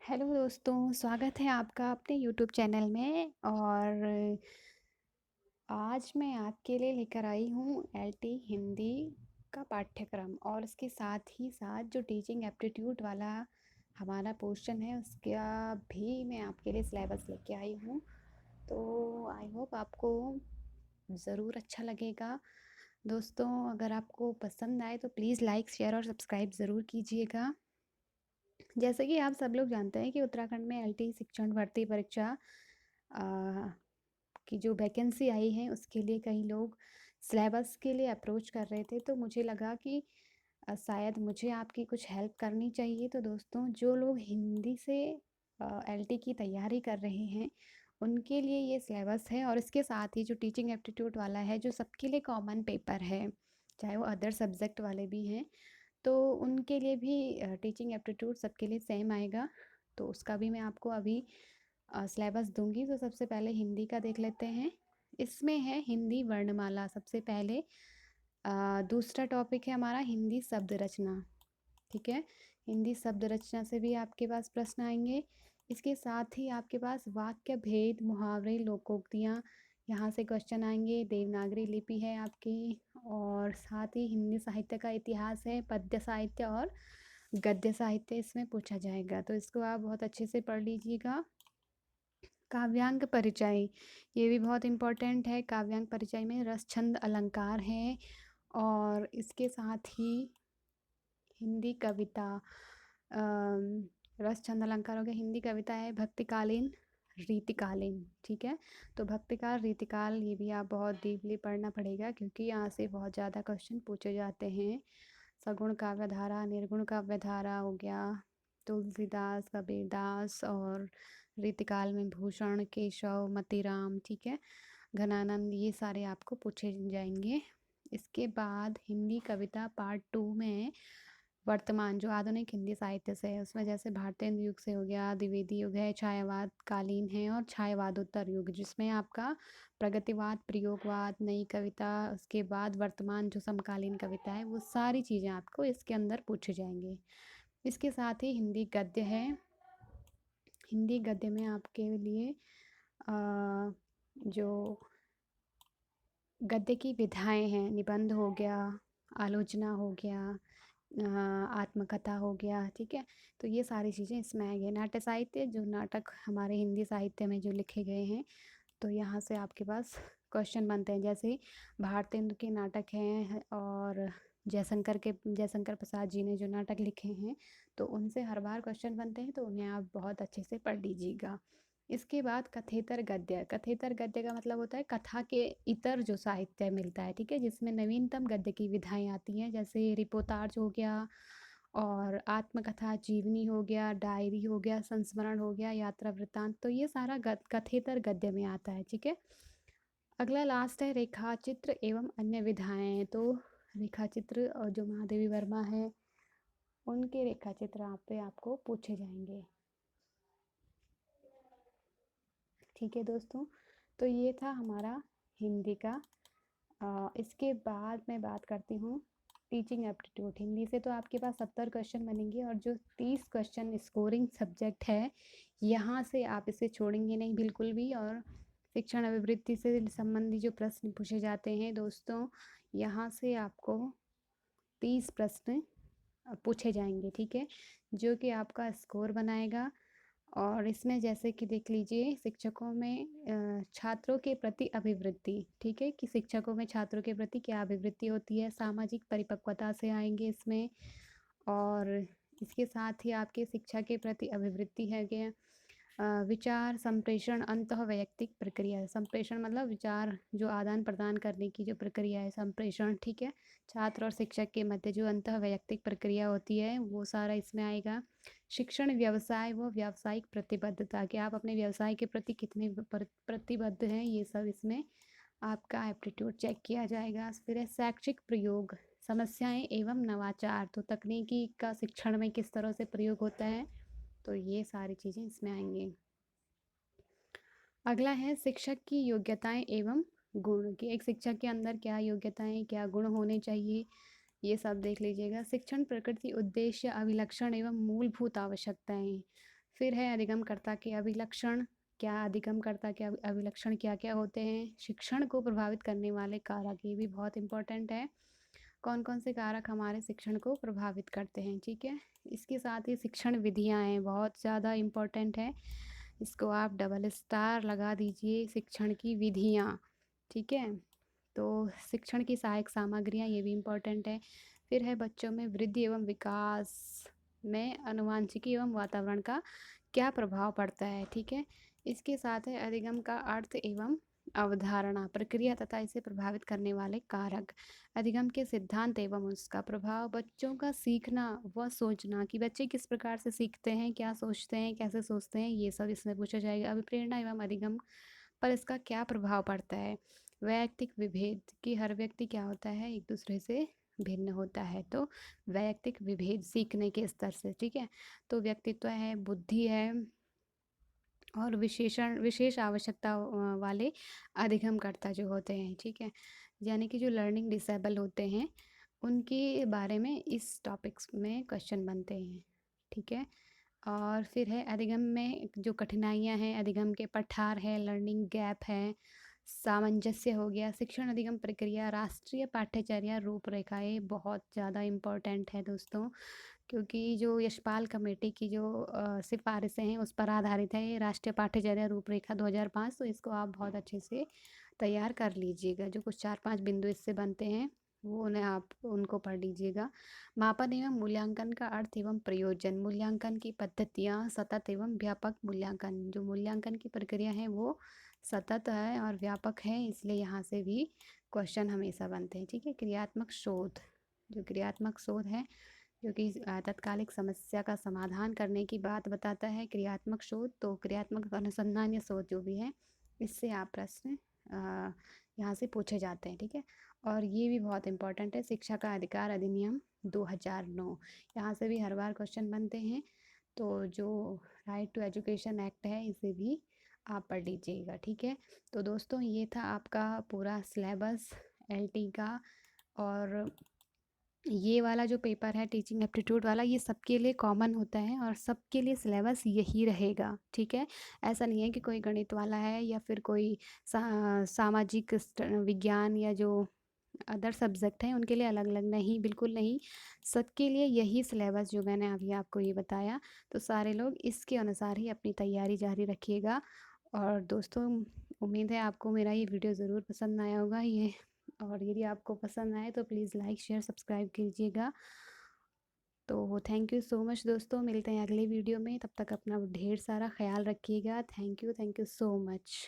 Hello दोस्तों, स्वागत है आपका अपने यूट्यूब चैनल में। और आज मैं आपके लिए लेकर आई हूँ एलटी हिंदी का पाठ्यक्रम, और इसके साथ ही साथ जो टीचिंग एप्टीट्यूड वाला हमारा पोर्शन है उसका भी मैं आपके लिए सिलेबस लेके आई हूँ। तो आई होप आपको ज़रूर अच्छा लगेगा। दोस्तों, अगर आपको पसंद आए तो प्लीज़ लाइक, शेयर और सब्सक्राइब ज़रूर कीजिएगा। जैसे कि आप सब लोग जानते हैं कि उत्तराखंड में एलटी शिक्षण भर्ती परीक्षा अ, की जो वैकेंसी आई है उसके लिए कई लोग सिलेबस के लिए अप्रोच कर रहे थे। तो मुझे लगा कि शायद मुझे आपकी कुछ हेल्प करनी चाहिए। तो दोस्तों, जो लोग हिंदी से एलटी की तैयारी कर रहे हैं उनके लिए ये सिलेबस है, और इसके साथ ही जो टीचिंग एप्टीट्यूड वाला है जो सबके लिए कॉमन पेपर है, चाहे वो अदर सब्जेक्ट वाले भी हैं, तो उनके लिए भी टीचिंग एप्टीट्यूड सबके लिए सेम आएगा। तो उसका भी मैं आपको अभी सिलेबस दूंगी। तो सबसे पहले हिंदी का देख लेते हैं। इसमें है हिंदी वर्णमाला सबसे पहले। दूसरा टॉपिक है हमारा हिंदी शब्द रचना। ठीक है, हिंदी शब्द रचना से भी आपके पास प्रश्न आएंगे। इसके साथ ही आपके पास वाक्य भेद, मुहावरे, लोकोक्तियाँ, यहाँ से क्वेश्चन आएंगे। देवनागरी लिपि है आपकी, और साथ ही हिंदी साहित्य का इतिहास है, पद्य साहित्य और गद्य साहित्य इसमें पूछा जाएगा। तो इसको आप बहुत अच्छे से पढ़ लीजिएगा। काव्यांग परिचय, ये भी बहुत इम्पोर्टेंट है। काव्यांग परिचय में रस, छंद, अलंकार है, और इसके साथ ही हिंदी कविता, रस, छंद, अलंकार हो गया। हिंदी कविता है भक्तिकालीन, रीतिकालीन। ठीक है, तो भक्तिकाल, रीतिकाल ये भी आप बहुत डीपली पढ़ना पड़ेगा, क्योंकि यहाँ से बहुत ज़्यादा क्वेश्चन पूछे जाते हैं। सगुण काव्यधारा, निर्गुण काव्यधारा हो गया, तुलसीदास, कबीरदास, और रीतिकाल में भूषण, केशव, मतीराम। ठीक है, घनानंद, ये सारे आपको पूछे जाएंगे। इसके बाद हिंदी कविता पार्ट 2 में वर्तमान जो आधुनिक हिंदी साहित्य से है उसमें जैसे भारतेंदु युग से हो गया, द्विवेदी युग है, छायावाद कालीन है, और छायावादोत्तर युग, जिसमें आपका प्रगतिवाद, प्रयोगवाद, नई कविता, उसके बाद वर्तमान जो समकालीन कविता है, वो सारी चीज़ें आपको इसके अंदर पूछे जाएंगे। इसके साथ ही हिंदी गद्य है। हिंदी गद्य में आपके लिए जो गद्य की विधाएं हैं, निबंध हो गया, आलोचना हो गया, आत्मकथा हो गया। ठीक है, तो ये सारी चीज़ें इसमें आएंगे। नाट्य साहित्य, जो नाटक हमारे हिंदी साहित्य में जो लिखे गए हैं, तो यहाँ से आपके पास क्वेश्चन बनते हैं। जैसे भारतेंदु के नाटक हैं, और जयशंकर प्रसाद जी ने जो नाटक लिखे हैं, तो उनसे हर बार क्वेश्चन बनते हैं, तो उन्हें आप बहुत अच्छे से पढ़ लीजिएगा। इसके बाद कथेतर गद्य। कथेतर गद्य का मतलब होता है कथा के इतर जो साहित्य मिलता है, ठीक है, जिसमें नवीनतम गद्य की विधाएं आती हैं, जैसे रिपोर्टाज हो गया, और आत्मकथा, जीवनी हो गया, डायरी हो गया, संस्मरण हो गया, यात्रा वृत्तांत। तो ये सारा कथेतर गद्य में आता है। ठीक है, अगला लास्ट है रेखा चित्र एवं अन्य विधाएं। तो रेखा चित्र, और जो महादेवी वर्मा है उनके रेखा चित्र आप पे आपको पूछे जाएंगे। ठीक है दोस्तों, तो ये था हमारा हिंदी का। इसके बाद मैं बात करती हूँ टीचिंग एप्टीट्यूड। हिंदी से तो आपके पास 70 क्वेश्चन बनेंगे, और जो 30 क्वेश्चन स्कोरिंग सब्जेक्ट है, यहाँ से आप इसे छोड़ेंगे नहीं बिल्कुल भी। और शिक्षण अभिवृत्ति से संबंधी जो प्रश्न पूछे जाते हैं दोस्तों, यहाँ से आपको 30 प्रश्न पूछे जाएंगे। ठीक है, जो कि आपका स्कोर बनाएगा। और इसमें जैसे कि देख लीजिए, शिक्षकों में छात्रों के प्रति अभिवृत्ति। ठीक है, कि शिक्षकों में छात्रों के प्रति क्या अभिवृत्ति होती है, सामाजिक परिपक्वता से आएंगे इसमें। और इसके साथ ही आपके शिक्षा के प्रति अभिवृत्ति है क्या, विचार संप्रेषण, अंतः वैयक्तिक प्रक्रिया। संप्रेषण मतलब विचार जो आदान प्रदान करने की जो प्रक्रिया है, संप्रेषण। ठीक है, छात्र और शिक्षक के मध्य जो अंतः वैयक्तिक प्रक्रिया होती है, वो सारा इसमें आएगा। शिक्षण व्यवसाय व व्यावसायिक प्रतिबद्धता, कि आप अपने व्यवसाय के प्रति कितने प्रतिबद्ध हैं, ये सब इसमें आपका एप्टीट्यूड चेक किया जाएगा। फिर है शैक्षिक प्रयोग, समस्याएं एवं नवाचार, तो तकनीकी का शिक्षण में किस तरह से प्रयोग होता है, तो ये सारी चीज़ें इसमें आएंगी। अगला है शिक्षक की योग्यताएं एवं गुण, कि एक शिक्षक के अंदर क्या योग्यताएं, क्या गुण होने चाहिए, ये सब देख लीजिएगा। शिक्षण प्रकृति, उद्देश्य, अभिलक्षण एवं मूलभूत आवश्यकताएं। फिर है अधिगमकर्ता के अभिलक्षण, क्या अधिगमकर्ता के अभिलक्षण क्या-क्या होते हैं? शिक्षण को प्रभावित करने वाले कारक, ये भी बहुत इम्पोर्टेंट है। कौन-कौन से कारक हमारे शिक्षण को प्रभावित करते हैं, ठीक है? इसके साथ ही शिक्षण विधियाँ हैं, बहुत ज़्यादा इम्पोर्टेंट है। इसको आप डबल स्टार लगा दीजिए, शिक्षण की विधियाँ, ठीक है? तो शिक्षण की सहायक सामग्रियाँ, ये भी इम्पोर्टेंट है। फिर है बच्चों में वृद्धि एवं विकास में आनुवंशिकी एवं वातावरण का क्या प्रभाव पड़ता है, ठीक है? इसके साथ है अधिगम का अर्थ एवं अवधारणा, प्रक्रिया तथा इसे प्रभावित करने वाले कारक। अधिगम के सिद्धांत एवं उसका प्रभाव, बच्चों का सीखना व सोचना कि बच्चे किस प्रकार से सीखते हैं, क्या सोचते हैं, कैसे सोचते हैं, ये सब इसमें पूछा जाएगा। अभिप्रेरणा एवं अधिगम पर इसका क्या प्रभाव पड़ता है? वैयक्तिक विभेद कि हर व्यक्ति क्या होता है, एक दूसरे से भिन्न होता है, तो वैयक्तिक विभेद सीखने के स्तर से, ठीक है? तो व्यक्तित्व है, बुद्धि है और विशेष आवश्यकता वाले अधिगमकर्ता जो होते हैं, ठीक है? यानी कि जो लर्निंग डिसेबल होते हैं, उनके बारे में इस टॉपिक्स में क्वेश्चन बनते हैं, ठीक है? और फिर है अधिगम में जो कठिनाइयाँ हैं, अधिगम के पठार है, लर्निंग गैप है, सामंजस्य हो गया, शिक्षण अधिगम प्रक्रिया, राष्ट्रीय पाठ्यचर्या रूपरेखाएँ बहुत ज़्यादा इम्पोर्टेंट है दोस्तों, क्योंकि जो यशपाल कमेटी की जो सिफ़ारिशें हैं उस पर आधारित है ये राष्ट्रीय पाठ्यचर्या रूपरेखा 2005, तो इसको आप बहुत अच्छे से तैयार कर लीजिएगा। जो कुछ 4-5 बिंदु इससे बनते हैं, वो उन्हें आप उनको पढ़ लीजिएगा। मापन एवं मूल्यांकन का अर्थ एवं प्रयोजन, मूल्यांकन की पद्धतियाँ, सतत एवं व्यापक मूल्यांकन। जो मूल्यांकन की प्रक्रिया है वो सतत है और व्यापक है, इसलिए यहाँ से भी क्वेश्चन हमेशा बनते हैं, ठीक है? क्रियात्मक शोध, जो क्रियात्मक शोध है जो कि तात्कालिक समस्या का समाधान करने की बात बताता है, क्रियात्मक शोध। तो क्रियात्मक अनुसंधान या शोध जो भी है, इससे आप प्रश्न यहाँ से पूछे जाते हैं, ठीक है? और ये भी बहुत इंपॉर्टेंट है, शिक्षा का अधिकार अधिनियम 2009, यहाँ से भी हर बार क्वेश्चन बनते हैं। तो जो राइट टू एजुकेशन एक्ट है, इसे भी आप पढ़ लीजिएगा, ठीक है? तो दोस्तों ये था आपका पूरा सिलेबस एलटी का। और ये वाला जो पेपर है टीचिंग एप्टीट्यूड वाला, ये सबके लिए कॉमन होता है और सबके लिए सिलेबस यही रहेगा, ठीक है? ऐसा नहीं है कि कोई गणित वाला है या फिर कोई सामाजिक विज्ञान या जो अदर सब्जेक्ट हैं उनके लिए अलग अलग, नहीं, बिल्कुल नहीं। सबके लिए यही सिलेबस जो मैंने अभी आपको ये बताया, तो सारे लोग इसके अनुसार ही अपनी तैयारी जारी रखिएगा। और दोस्तों उम्मीद है आपको मेरा ये वीडियो ज़रूर पसंद आया होगा ये, और यदि आपको पसंद आए तो प्लीज़ लाइक शेयर सब्सक्राइब कीजिएगा। तो थैंक यू सो मच दोस्तों, मिलते हैं अगले वीडियो में, तब तक अपना ढेर सारा ख्याल रखिएगा। Thank you so much.